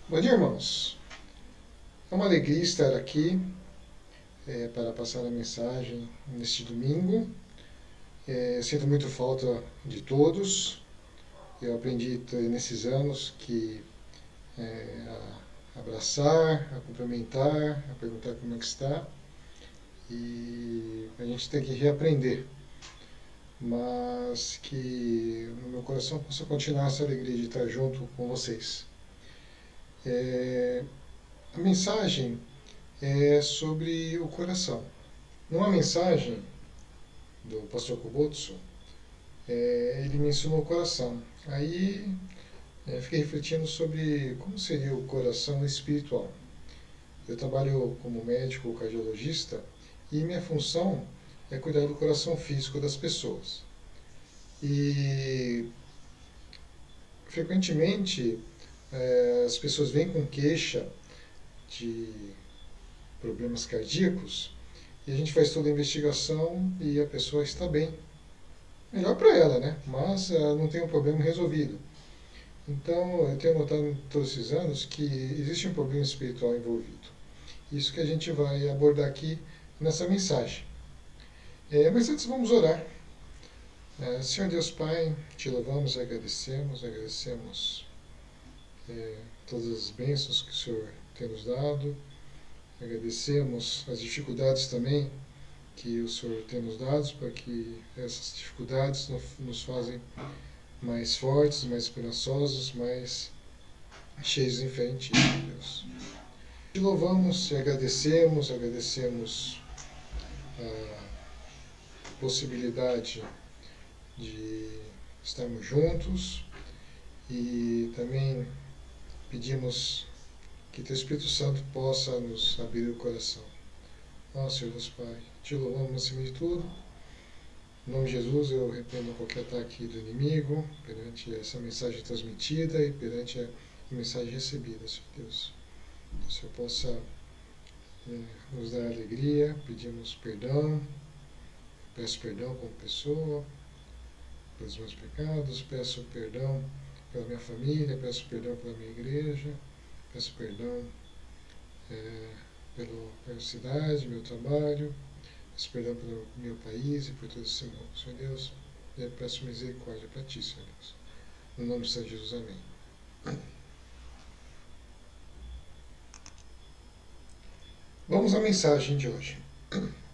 Bom dia, irmãos. É uma alegria estar aqui para passar a mensagem neste domingo. Sinto muito falta de todos. Eu aprendi nesses anos que a abraçar, a cumprimentar, a perguntar como é que está. E a gente tem que reaprender. Mas que no meu coração possa continuar essa alegria de estar junto com vocês. A mensagem é sobre o coração. Numa mensagem do pastor Kubotsu, ele mencionou o coração. Aí fiquei refletindo sobre como seria o coração espiritual. Eu trabalho como médico cardiologista e minha função é cuidar do coração físico das pessoas. E frequentemente as pessoas vêm com queixa de problemas cardíacos e a gente faz toda a investigação e a pessoa está bem. Melhor para ela, né? Mas não tem um problema resolvido. Então, eu tenho notado em todos esses anos que existe um problema espiritual envolvido. Isso que a gente vai abordar aqui nessa mensagem. Mas antes vamos orar. Senhor Deus Pai, te louvamos e agradecemos todas as bênçãos que o Senhor tem nos dado, agradecemos as dificuldades também que o Senhor tem nos dado, para que essas dificuldades nos fazem mais fortes, mais esperançosos, mais cheios em fé em Ti, Deus. Te louvamos e agradecemos a possibilidade de estarmos juntos e também pedimos que Teu Espírito Santo possa nos abrir o coração. Senhor Deus Pai, Te louvamos acima de tudo. Em nome de Jesus, eu repreendo qualquer ataque do inimigo perante essa mensagem transmitida e perante a mensagem recebida, Senhor Deus. Que o Senhor possa nos dar alegria, pedimos perdão, peço perdão como pessoa pelos meus pecados, peço perdão pela minha família, peço perdão pela minha igreja, peço perdão pela cidade, meu trabalho, peço perdão pelo meu país e por todo esse mundo. Senhor Deus, eu peço misericórdia para Ti, Senhor Deus. No nome de Senhor Jesus, amém. Vamos à mensagem de hoje.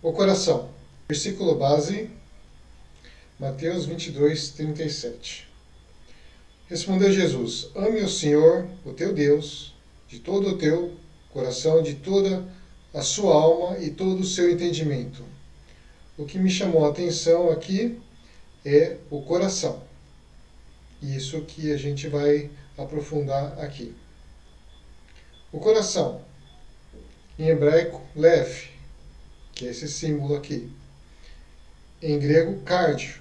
O coração. Versículo base, Mateus 22, 37. Respondeu Jesus: Ame o Senhor, o teu Deus, de todo o teu coração, de toda a sua alma e todo o seu entendimento. O que me chamou a atenção aqui é o coração. Isso que a gente vai aprofundar aqui. O coração, em hebraico, lev, que é esse símbolo aqui. Em grego, cardio,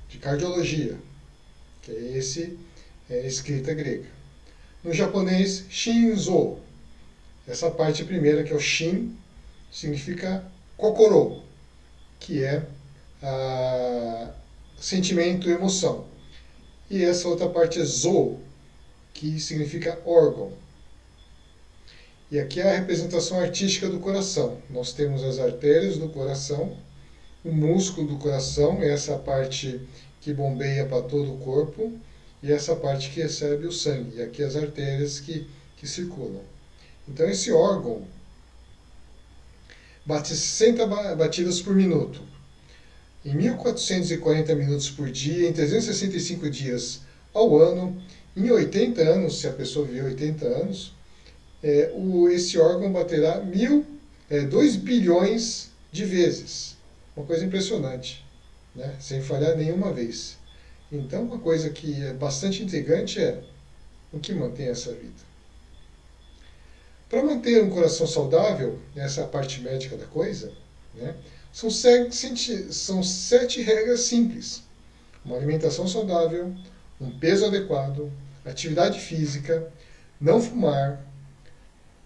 de cardiologia, que é a escrita grega. No japonês, shinzo. Essa parte primeira, que é o shin, significa kokoro, que é sentimento, emoção. E essa outra parte é zo, que significa órgão. E aqui é a representação artística do coração. Nós temos as artérias do coração, o músculo do coração, essa parte que bombeia para todo o corpo, e essa parte que recebe o sangue. E aqui as artérias que circulam. Então esse órgão bate 60 batidas por minuto. Em 1440 minutos por dia, em 365 dias ao ano, em 80 anos, se a pessoa viver 80 anos, esse órgão baterá 2 bilhões de vezes. Uma coisa impressionante, né? Sem falhar nenhuma vez. Então, uma coisa que é bastante intrigante é o que mantém essa vida. Para manter um coração saudável, essa é a parte médica da coisa, né? São 7 regras simples. Uma alimentação saudável, um peso adequado, atividade física, não fumar,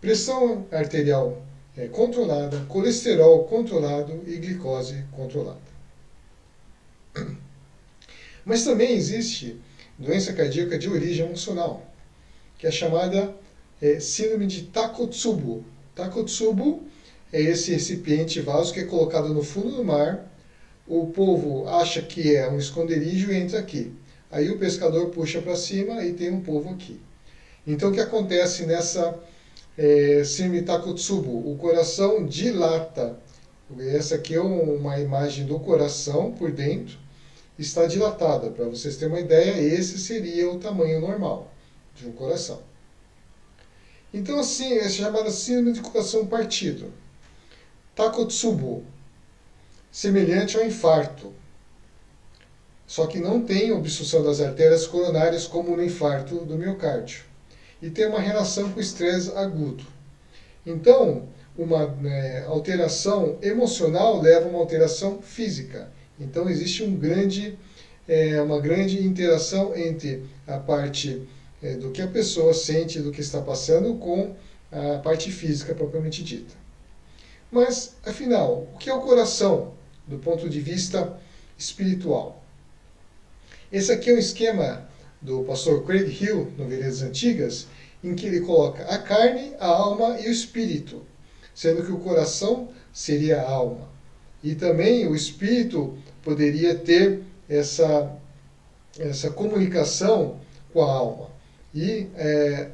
pressão arterial controlada, colesterol controlado e glicose controlada. Mas também existe doença cardíaca de origem emocional, que é chamada síndrome de Takotsubo. Takotsubo é esse recipiente vaso que é colocado no fundo do mar. O polvo acha que é um esconderijo e entra aqui. Aí o pescador puxa para cima e tem um polvo aqui. Então o que acontece nessa síndrome de Takotsubo? O coração dilata. Essa aqui é uma imagem do coração por dentro. Está dilatada. Para vocês terem uma ideia, esse seria o tamanho normal de um coração. Então assim, é chamada síndrome de coração partido. Takotsubo, semelhante ao infarto, só que não tem obstrução das artérias coronárias como no infarto do miocárdio. E tem uma relação com o estresse agudo. Então, uma alteração emocional leva a uma alteração física. Então, existe uma grande interação entre a parte do que a pessoa sente, do que está passando, com a parte física propriamente dita. Mas, afinal, o que é o coração do ponto de vista espiritual? Esse aqui é um esquema do pastor Craig Hill, no Veredas Antigas, em que ele coloca a carne, a alma e o espírito, sendo que o coração seria a alma. E também o espírito poderia ter essa comunicação com a alma. E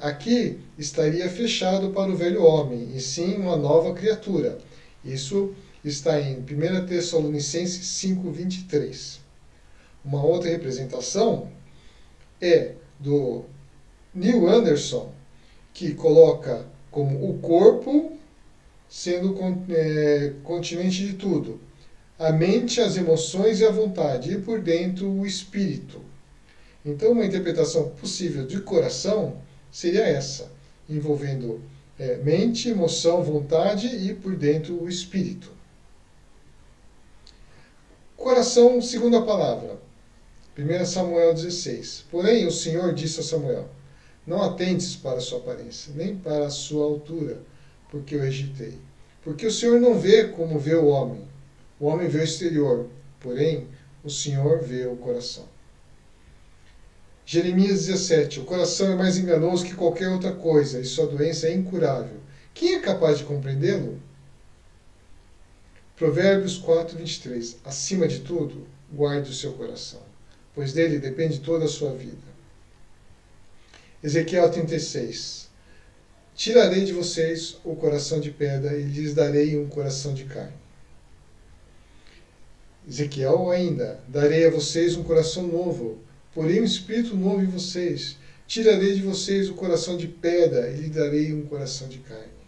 aqui estaria fechado para o velho homem, e sim uma nova criatura. Isso está em 1 Tessalonicenses 5:23. Uma outra representação é do Neil Anderson, que coloca como o corpo sendo continente de tudo, a mente, as emoções e a vontade, e por dentro o espírito. Então, uma interpretação possível de coração seria essa, envolvendo mente, emoção, vontade e por dentro o espírito. Coração, segunda palavra. 1 Samuel 16. Porém, o Senhor disse a Samuel: não atentes para a sua aparência, nem para a sua altura, porque eu rejeitei. Porque o Senhor não vê como vê o homem. O homem vê o exterior, porém, o Senhor vê o coração. Jeremias 17. O coração é mais enganoso que qualquer outra coisa, e sua doença é incurável. Quem é capaz de compreendê-lo? Provérbios 4:23. Acima de tudo, guarde o seu coração, pois dele depende toda a sua vida. Ezequiel 36. Tirarei de vocês o coração de pedra e lhes darei um coração de carne. Ezequiel ainda. Darei a vocês um coração novo, porém um espírito novo em vocês. Tirarei de vocês o coração de pedra e lhe darei um coração de carne.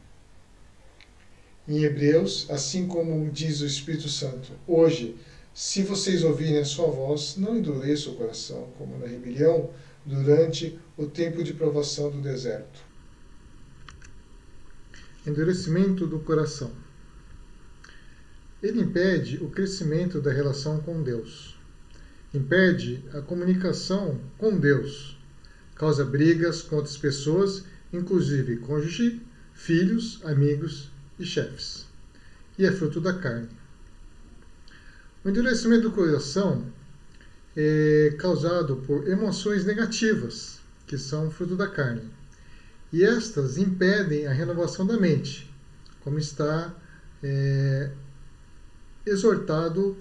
Em Hebreus, assim como diz o Espírito Santo, hoje, se vocês ouvirem a sua voz, não endureçam o coração, como na rebelião, durante o tempo de provação do deserto. Endurecimento do coração. Ele impede o crescimento da relação com Deus. Impede a comunicação com Deus. Causa brigas com outras pessoas, inclusive cônjuge, filhos, amigos e chefes. E é fruto da carne. O endurecimento do coração é causado por emoções negativas, que são fruto da carne. E estas impedem a renovação da mente, como está exortado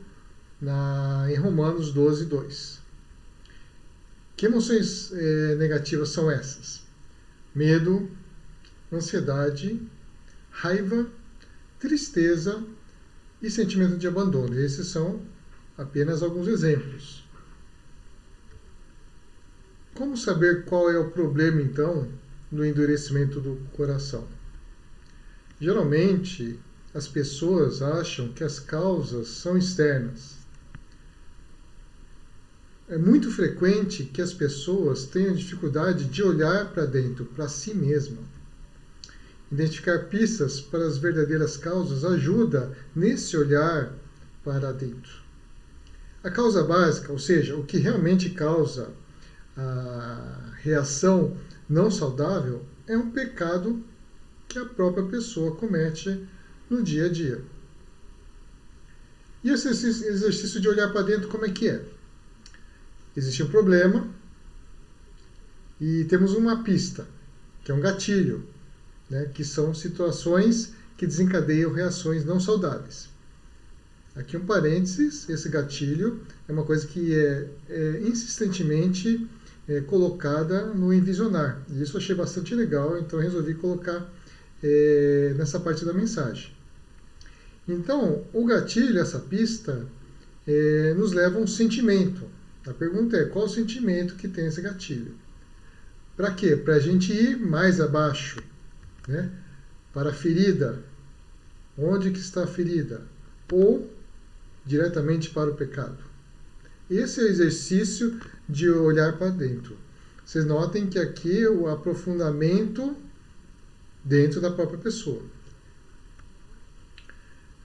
em Romanos 12:2. Que emoções negativas são essas? Medo, ansiedade, raiva, tristeza e sentimento de abandono. Esses são apenas alguns exemplos. Como saber qual é o problema, então, do endurecimento do coração? Geralmente, as pessoas acham que as causas são externas. É muito frequente que as pessoas tenham dificuldade de olhar para dentro, para si mesma. Identificar pistas para as verdadeiras causas ajuda nesse olhar para dentro. A causa básica, ou seja, o que realmente causa a reação não saudável, é um pecado que a própria pessoa comete no dia a dia. E esse exercício de olhar para dentro, como é que é? Existe um problema e temos uma pista, que é um gatilho. né, que são situações que desencadeiam reações não saudáveis. Aqui um parênteses, esse gatilho é uma coisa que é insistentemente colocada no Envisionar. E isso eu achei bastante legal, então resolvi colocar nessa parte da mensagem. Então, o gatilho, essa pista, nos leva a um sentimento. A pergunta é, qual o sentimento que tem esse gatilho? Para quê? Para a gente ir mais abaixo, né? Para a ferida. Onde que está a ferida? Ou diretamente para o pecado. Esse é o exercício de olhar para dentro. Vocês notem que aqui é o aprofundamento dentro da própria pessoa.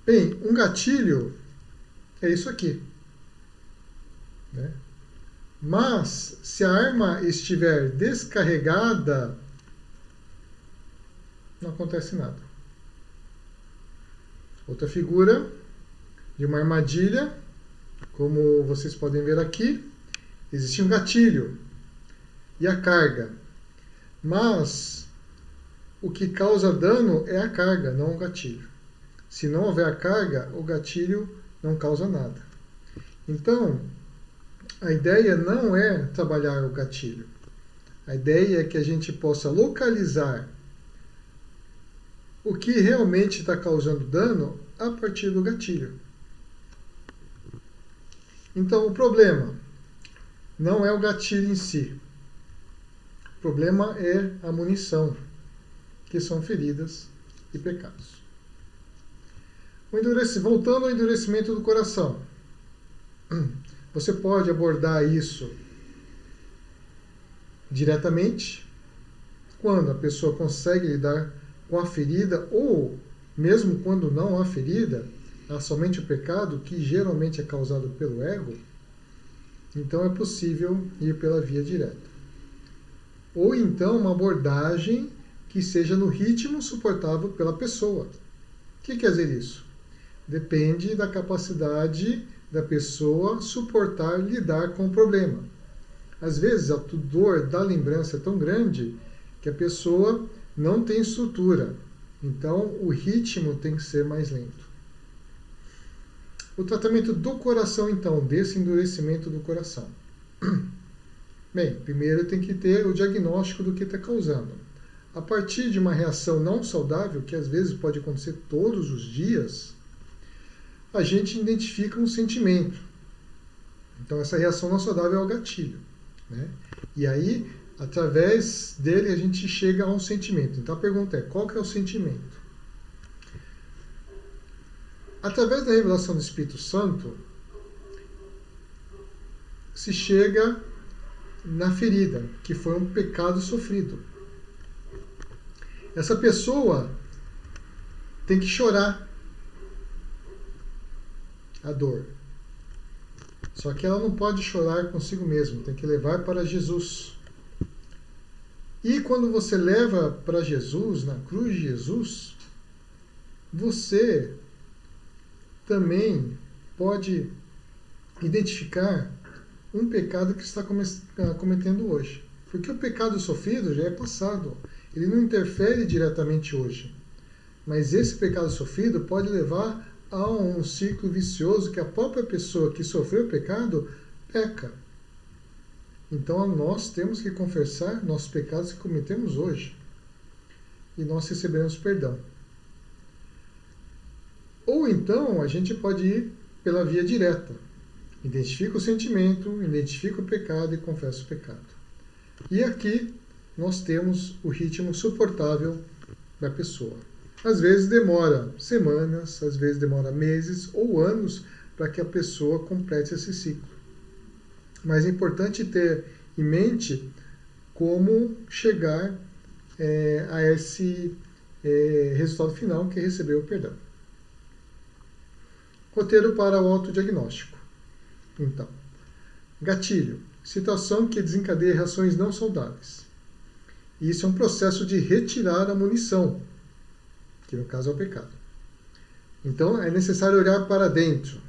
Bem, um gatilho é isso aqui, né? Mas, se a arma estiver descarregada, não acontece nada. Outra figura de uma armadilha, como vocês podem ver aqui, existe um gatilho e a carga. Mas, o que causa dano é a carga, não o gatilho. Se não houver a carga, o gatilho não causa nada. Então, a ideia não é trabalhar o gatilho. A ideia é que a gente possa localizar o que realmente está causando dano a partir do gatilho. Então, o problema não é o gatilho em si. O problema é a munição, que são feridas e pecados. Voltando ao endurecimento do coração. Você pode abordar isso diretamente, quando a pessoa consegue lidar com a ferida, ou mesmo quando não há ferida, há somente o pecado, que geralmente é causado pelo ego, então é possível ir pela via direta. Ou então uma abordagem que seja no ritmo suportável pela pessoa. O que quer dizer isso? Depende da capacidade da pessoa suportar, lidar com o problema. Às vezes a dor da lembrança é tão grande que a pessoa não tem estrutura. Então o ritmo tem que ser mais lento. O tratamento do coração, então, desse endurecimento do coração. Bem, primeiro tem que ter o diagnóstico do que está causando. A partir de uma reação não saudável, que às vezes pode acontecer todos os dias, a gente identifica um sentimento. Então, essa reação não saudável é o gatilho, né? E aí, através dele, a gente chega a um sentimento. Então, a pergunta é, qual que é o sentimento? Através da revelação do Espírito Santo, se chega na ferida, que foi um pecado sofrido. Essa pessoa tem que chorar a dor. Só que ela não pode chorar consigo mesma, tem que levar para Jesus. E quando você leva para Jesus, na cruz de Jesus, você também pode identificar um pecado que está cometendo hoje. Porque o pecado sofrido já é passado. Ele não interfere diretamente hoje. Mas esse pecado sofrido pode levar a um ciclo vicioso que a própria pessoa que sofreu o pecado peca. Então nós temos que confessar nossos pecados que cometemos hoje. E nós receberemos perdão. Ou então a gente pode ir pela via direta. Identifica o sentimento, identifica o pecado e confessa o pecado. E aqui nós temos o ritmo suportável da pessoa. Às vezes demora semanas, às vezes demora meses ou anos para que a pessoa complete esse ciclo. Mas é importante ter em mente como chegar a esse resultado final, que é receber o perdão. Roteiro para o autodiagnóstico. Então, gatilho, situação que desencadeia reações não saudáveis. Isso é um processo de retirar a munição, que no caso é o pecado. Então, é necessário olhar para dentro,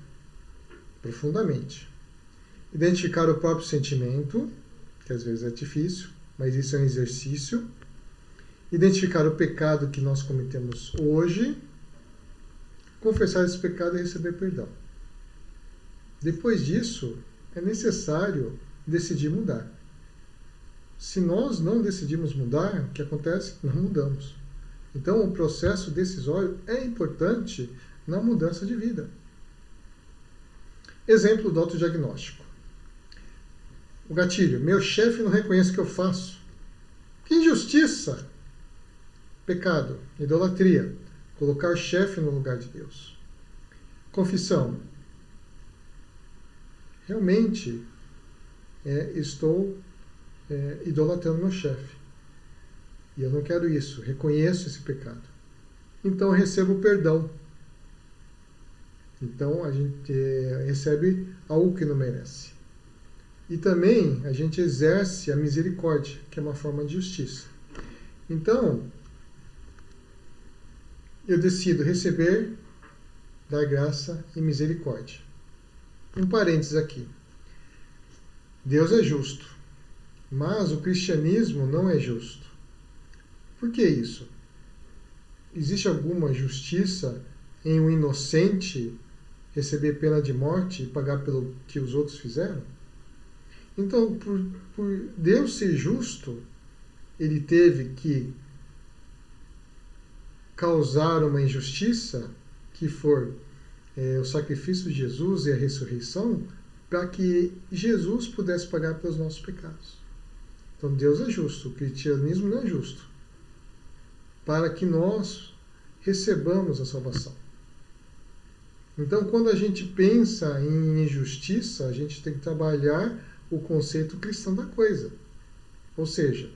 profundamente. Identificar o próprio sentimento, que às vezes é difícil, mas isso é um exercício. identificar o pecado que nós cometemos hoje, confessar esse pecado e receber perdão. Depois disso, é necessário decidir mudar. Se nós não decidimos mudar, o que acontece? Não mudamos. Então, o processo decisório é importante na mudança de vida. Exemplo do autodiagnóstico. O gatilho. Meu chefe não reconhece o que eu faço. Que injustiça! Pecado. Idolatria. Colocar o chefe no lugar de Deus. Confissão. Realmente estou idolatrando meu chefe. E eu não quero isso. Reconheço esse pecado. Então eu recebo perdão. Então a gente recebe algo que não merece. E também a gente exerce a misericórdia, que é uma forma de justiça. Então, eu decido receber, dar graça e misericórdia. Um parênteses aqui. Deus é justo, mas o cristianismo não é justo. Por que isso? Existe alguma justiça em um inocente receber pena de morte e pagar pelo que os outros fizeram? Então, por Deus ser justo, ele teve que causar uma injustiça, que for o sacrifício de Jesus e a ressurreição, para que Jesus pudesse pagar pelos nossos pecados. Então, Deus é justo, o cristianismo não é justo, para que nós recebamos a salvação. Então, quando a gente pensa em injustiça, a gente tem que trabalhar o conceito cristão da coisa. Ou seja,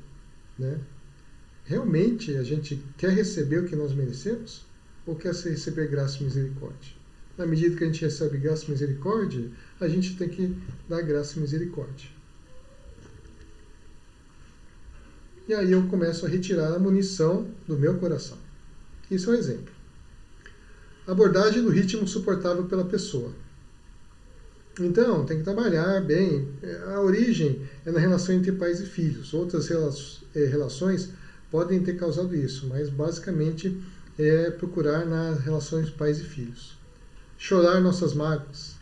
realmente a gente quer receber o que nós merecemos? Ou quer receber graça e misericórdia? Na medida que a gente recebe graça e misericórdia, a gente tem que dar graça e misericórdia. E aí eu começo a retirar a munição do meu coração. Isso é um exemplo. Abordagem do ritmo suportável pela pessoa. Então, tem que trabalhar bem. A origem é na relação entre pais e filhos. Outras relações podem ter causado isso, mas basicamente é procurar nas relações pais e filhos. Chorar nossas mágoas.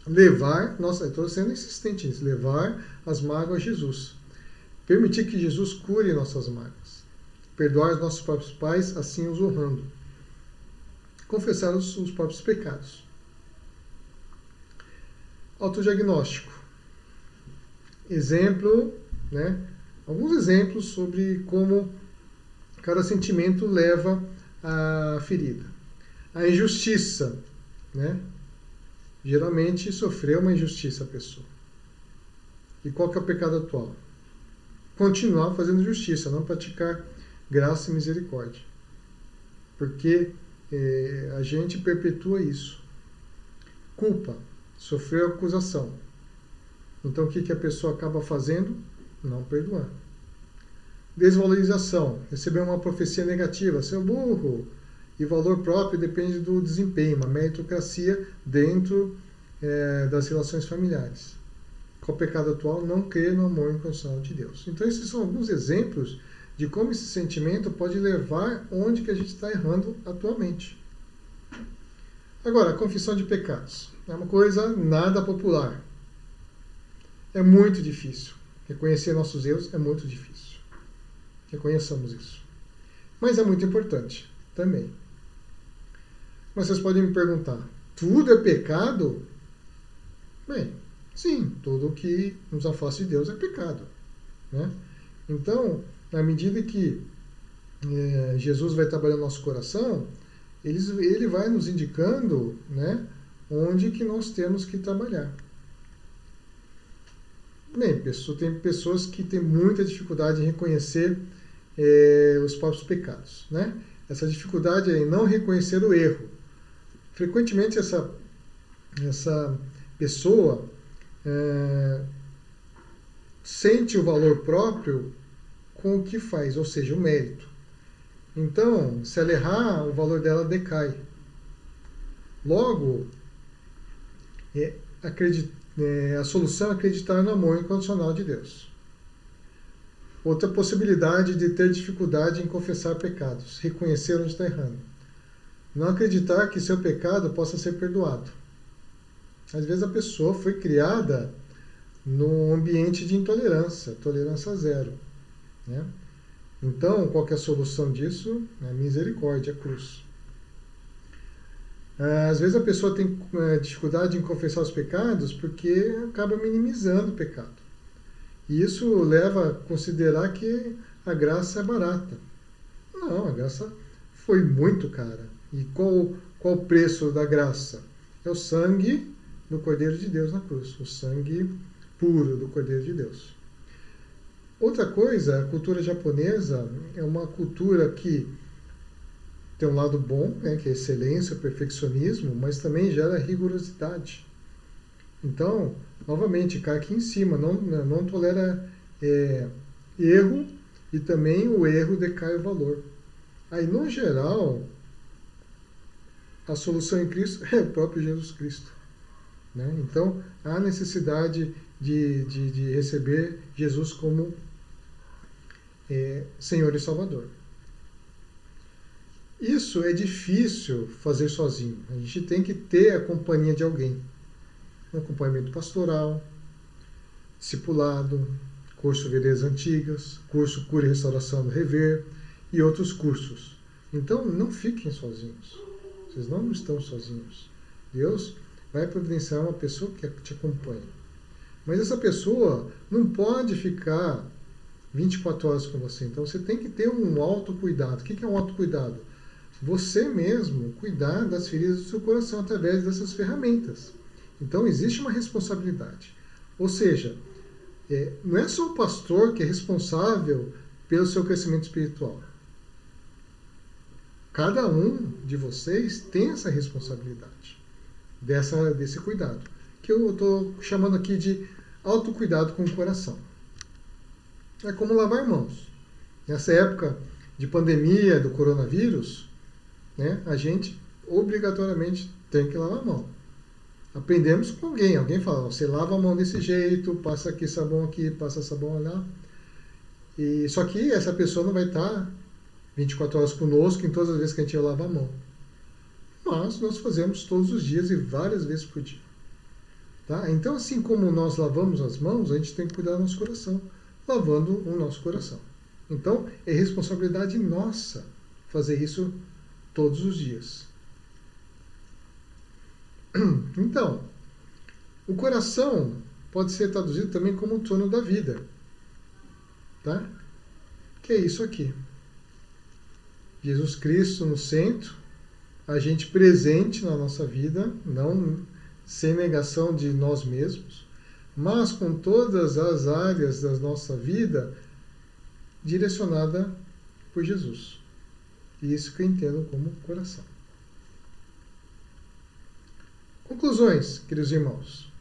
Estou sendo insistente nisso, levar as mágoas a Jesus. Permitir que Jesus cure nossas mágoas. Perdoar os nossos próprios pais, assim os honrando. Confessar os próprios pecados. Autodiagnóstico. Exemplo, alguns exemplos sobre como cada sentimento leva à ferida. A injustiça, Geralmente sofreu uma injustiça a pessoa. E qual que é o pecado atual? Continuar fazendo justiça, não praticar graça e misericórdia. Porque a gente perpetua isso. Culpa. Sofreu acusação. Então o que a pessoa acaba fazendo? Não perdoar. Desvalorização. Receber uma profecia negativa. Seu burro. E valor próprio depende do desempenho. Uma meritocracia dentro das relações familiares. Qual o pecado atual? Não crer no amor incondicional de Deus. Então esses são alguns exemplos de como esse sentimento pode levar onde que a gente está errando atualmente. Agora, a confissão de pecados. É uma coisa nada popular. É muito difícil. Reconhecer nossos erros é muito difícil. Reconheçamos isso. Mas é muito importante também. Mas vocês podem me perguntar, tudo é pecado? Bem, sim, tudo que nos afasta de Deus é pecado. Então, na medida que Jesus vai trabalhar no nosso coração, ele vai nos indicando, onde que nós temos que trabalhar. Bem, tem pessoas que têm muita dificuldade em reconhecer os próprios pecados. Essa dificuldade é em não reconhecer o erro. Frequentemente essa pessoa sente o valor próprio com o que faz, ou seja, o mérito. Então, se ela errar, o valor dela decai. Logo, a solução é acreditar no amor incondicional de Deus. Outra possibilidade de ter dificuldade em confessar pecados, reconhecer onde está errando. Não acreditar que seu pecado possa ser perdoado. Às vezes a pessoa foi criada num ambiente de intolerância, tolerância zero, né? Então, qual que é a solução disso? É a misericórdia, a cruz. Às vezes a pessoa tem dificuldade em confessar os pecados porque acaba minimizando o pecado. E isso leva a considerar que a graça é barata. Não, a graça foi muito cara. E qual o preço da graça? É o sangue do Cordeiro de Deus na cruz, o sangue puro do Cordeiro de Deus. Outra coisa, a cultura japonesa é uma cultura que tem um lado bom, né, que é a excelência, o perfeccionismo, mas também gera rigorosidade. Então, novamente, cai aqui em cima, não tolera erro, e também o erro decai o valor. Aí, no geral, a solução em Cristo é o próprio Jesus Cristo, né? Então, há necessidade de receber Jesus como Senhor e Salvador. Isso é difícil fazer sozinho. A gente tem que ter a companhia de alguém. Um acompanhamento pastoral, discipulado, curso Veredas Antigas, curso Cura e Restauração do Rever e outros cursos. Então, não fiquem sozinhos. Vocês não estão sozinhos. Deus vai providenciar uma pessoa que te acompanhe. Mas essa pessoa não pode ficar 24 horas com você. Então, você tem que ter um autocuidado. O que é um autocuidado? Você mesmo cuidar das feridas do seu coração através dessas ferramentas. Então, existe uma responsabilidade. Ou seja, não é só o pastor que é responsável pelo seu crescimento espiritual. Cada um de vocês tem essa responsabilidade, desse cuidado, que eu estou chamando aqui de autocuidado com o coração. É como lavar mãos. Nessa época de pandemia do coronavírus, né, a gente obrigatoriamente tem que lavar a mão. Aprendemos com alguém fala, você lava a mão desse jeito, passa aqui, passa sabão lá. E só que essa pessoa não vai estar 24 horas conosco em todas as vezes que a gente lava a mão. Mas nós fazemos todos os dias e várias vezes por dia. Tá? Então, assim como nós lavamos as mãos, a gente tem que cuidar do nosso coração, lavando o nosso coração. Então, é responsabilidade nossa fazer isso todos os dias. Então, o coração pode ser traduzido também como o trono da vida. Tá? Que é isso aqui. Jesus Cristo no centro, a gente presente na nossa vida, não sem negação de nós mesmos, mas com todas as áreas da nossa vida direcionada por Jesus. E isso que eu entendo como coração. Conclusões, queridos irmãos.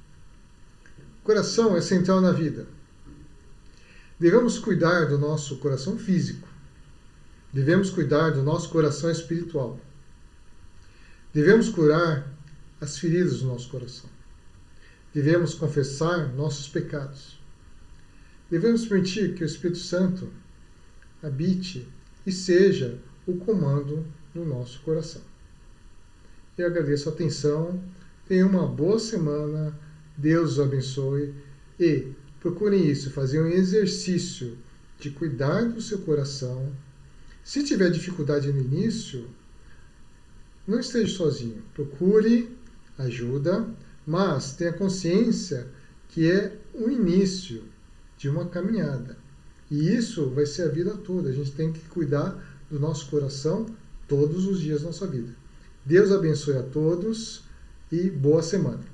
O coração é central na vida. Devemos cuidar do nosso coração físico. Devemos cuidar do nosso coração espiritual. Devemos curar as feridas do nosso coração. Devemos confessar nossos pecados. Devemos permitir que o Espírito Santo habite e seja o comando no nosso coração. Eu agradeço a atenção. Tenham uma boa semana. Deus os abençoe. E procurem isso, fazer um exercício de cuidar do seu coração. Se tiver dificuldade no início, não esteja sozinho. Procure ajuda, mas tenha consciência que é o início de uma caminhada. E isso vai ser a vida toda. A gente tem que cuidar do nosso coração todos os dias da nossa vida. Deus abençoe a todos e boa semana.